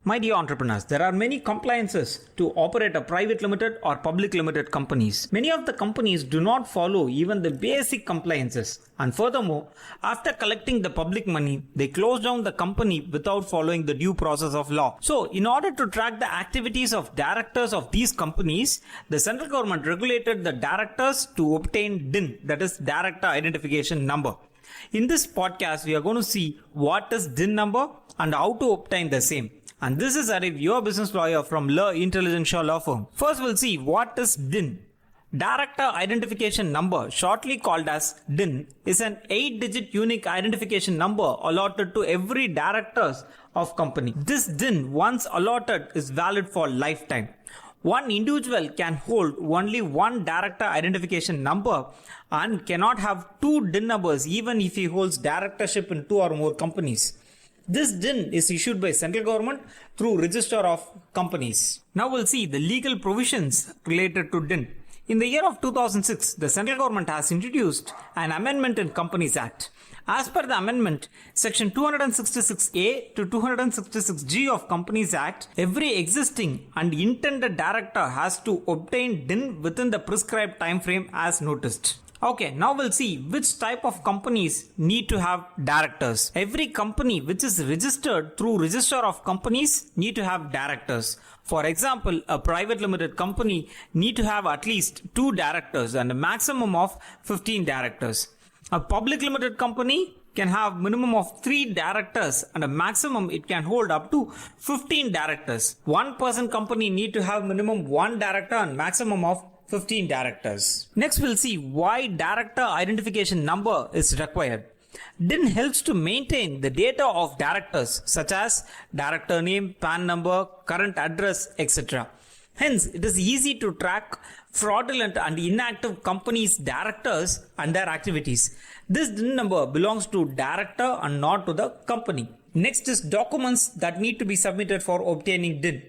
My dear entrepreneurs, there are many compliances to operate a private limited or public limited companies. Many of the companies do not follow even the basic compliances. And furthermore, after collecting the public money, they close down the company without following the due process of law. So, in order to track the activities of directors of these companies, the central government regulated the directors to obtain DIN, that is Director Identification Number. In this podcast, we are going to see what is DIN number and how to obtain the same. And this is Arif, your business lawyer from Intelligensia law firm. First, we'll see what is DIN. Director Identification Number, shortly called as DIN, is an 8-digit unique identification number allotted to every directors of company. This DIN, once allotted, is valid for lifetime. One individual can hold only one director identification number and cannot have two DIN numbers even if he holds directorship in 2 or more companies. This DIN is issued by central government through Register of Companies. Now we'll see the legal provisions related to DIN. In the year of 2006, the central government has introduced an amendment in Companies Act. As per the amendment, section 266A to 266G of Companies Act, every existing and intended director has to obtain DIN within the prescribed time frame as noticed. Okay, now we'll see which type of companies need to have directors. Every company which is registered through Register of Companies need to have directors. For example, a private limited company need to have at least 2 directors and a maximum of 15 directors. A public limited company can have minimum of 3 directors and a maximum it can hold up to 15 directors. One person company need to have minimum 1 director and maximum of 15 directors. Next, we'll see why director identification number is required. DIN helps to maintain the data of directors such as director name, PAN number, current address, etc. Hence, it is easy to track fraudulent and inactive companies' directors and their activities. This DIN number belongs to director and not to the company. Next is documents that need to be submitted for obtaining DIN.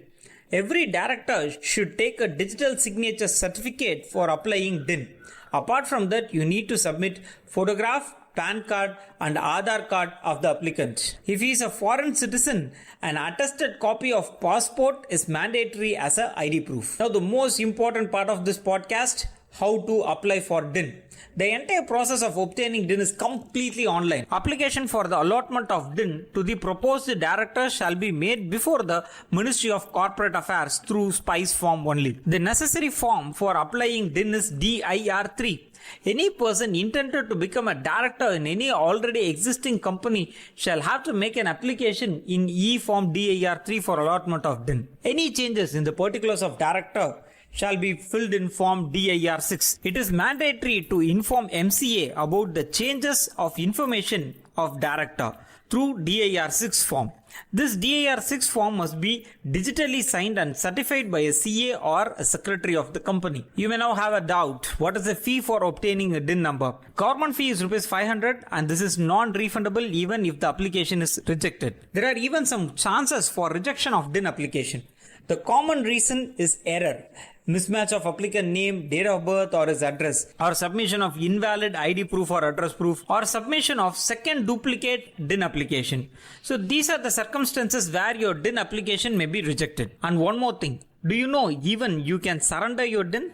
Every director should take a digital signature certificate for applying DIN. Apart from that, you need to submit photograph, PAN card and Aadhaar card of the applicant. If he is a foreign citizen, an attested copy of passport is mandatory as a ID proof. Now the most important part of this podcast, how to apply for DIN. The entire process of obtaining DIN is completely online. Application for the allotment of DIN to the proposed director shall be made before the Ministry of Corporate Affairs through SPICE form only. The necessary form for applying DIN is DIR3. Any person intended to become a director in any already existing company shall have to make an application in E-form DIR3 for allotment of DIN. Any changes in the particulars of director shall be filled in form DIR6. It is mandatory to inform MCA about the changes of information of director through DIR6 form. This DIR6 form must be digitally signed and certified by a CA or a secretary of the company. You may now have a doubt. What is the fee for obtaining a DIN number? Government fee is Rs 500 and this is non-refundable even if the application is rejected. There are even some chances for rejection of DIN application. The common reason is error. Mismatch of applicant name, date of birth or his address, or submission of invalid ID proof or address proof, or submission of second duplicate DIN application. So these are the circumstances where your DIN application may be rejected. And one more thing, do you know even you can surrender your DIN?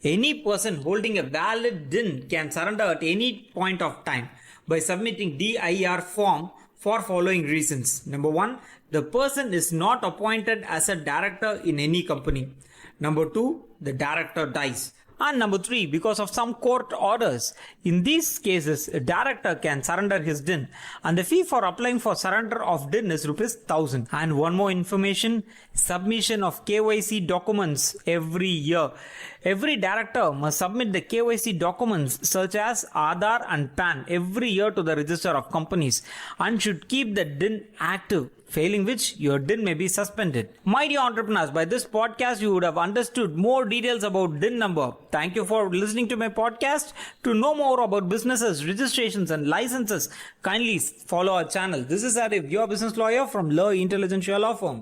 Any person holding a valid DIN can surrender at any point of time by submitting DIR form for following reasons. Number 1, the person is not appointed as a director in any company. Number 2, the director dies. And number 3, because of some court orders. In these cases, a director can surrender his DIN and the fee for applying for surrender of DIN is Rs 1000. And one more information, submission of KYC documents every year. Every director must submit the KYC documents such as Aadhaar and PAN every year to the Register of Companies and should keep the DIN active, failing which your DIN may be suspended. My dear entrepreneurs, by this podcast you would have understood more details about DIN number. Thank you for listening to my podcast. To know more about businesses, registrations and licenses, kindly follow our channel. This is Arif, your business lawyer from Intelligensia law firm.